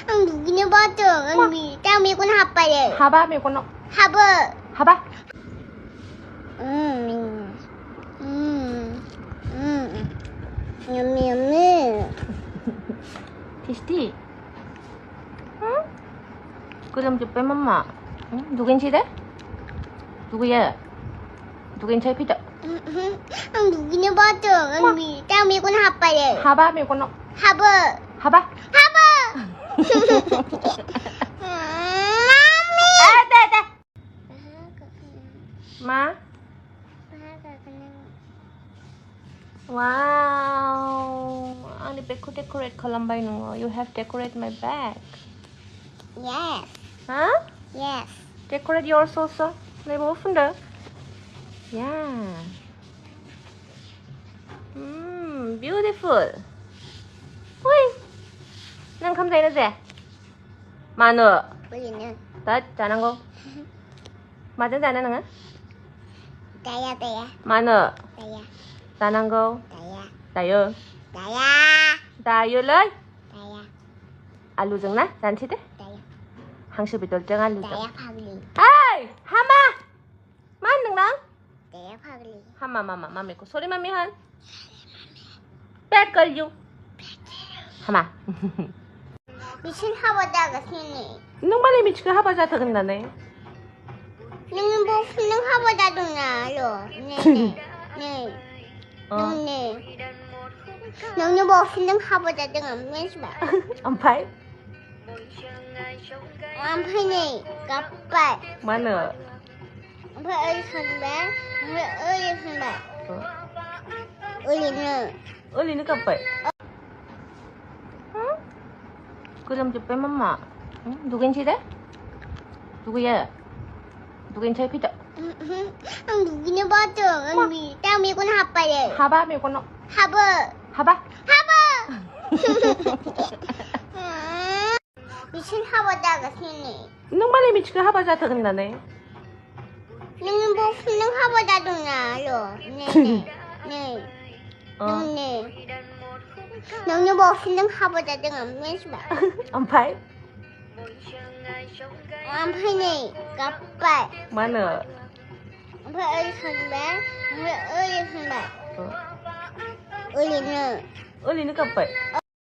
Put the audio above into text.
Ang gina ba ito? Tell me kung hapa eh. Haba, may kuno. Haba. Haba. Yummy, yummy. Tasty. 응? 그럼 좀 빼맘마. 응? 누군지 돼? 누구야? 누군지 피자. Ang gina ba ito? Tell me kung hapa eh. Haba, may kuno. Haba. Haba. Haba. Mami. 돼. 마. Wow. Ang decorate kalambay nung. You have decorate my bag. Yes. Huh? Yes. Decorate yours also. 네, 뭐 오픈다. Yeah. Beautiful. Ui. Nang không thấy nó gì? Mà nữa. Uli는. Đó, chả năng không? Mà真在那能啊? Daya, daya. Mà nữa. Daya. Chả năng không? Daya. Dayo. Daya. Dayo lấy. Daya. 알루 정나? 난치대? Daya. 항시비 돌정 알루 정. Daya pagli. 아이! 하마! 만능 랑? Daya pagli. 하마 마마 마미고 소리 마미 한. 빼걸유. 하마. 미친 하보다가 신이. 능말이 미치가 하바자 더 끝나네. Nung bo nung haboda dong na lo. Ne. Ne. Nung bo nung haboda dong ang mes ba. 엄파이? Ang phai kapal. 마너. Ang phai san ba. Ang san ba. Uli는. 얼리는 까빠이. 응? 그럼 좀 빼맘마. 응? 누군지 돼? 누구야? 누군지 피자. Ang gina ba ito? Tell me kung hapa eh. 하바, may kuno. Haba. 하바. Haba. 미친 하보다가 신이. 능말이 미치가 하바자 더 끝나네. Nung bo nung haboda dong na lo. Ne. Nung bo nung haboda dong ang mes ba. 엄파이? Ang phai kapal. 마너. Ang phai san ba. Ang san ba. Uli는. 얼리는 까빠이.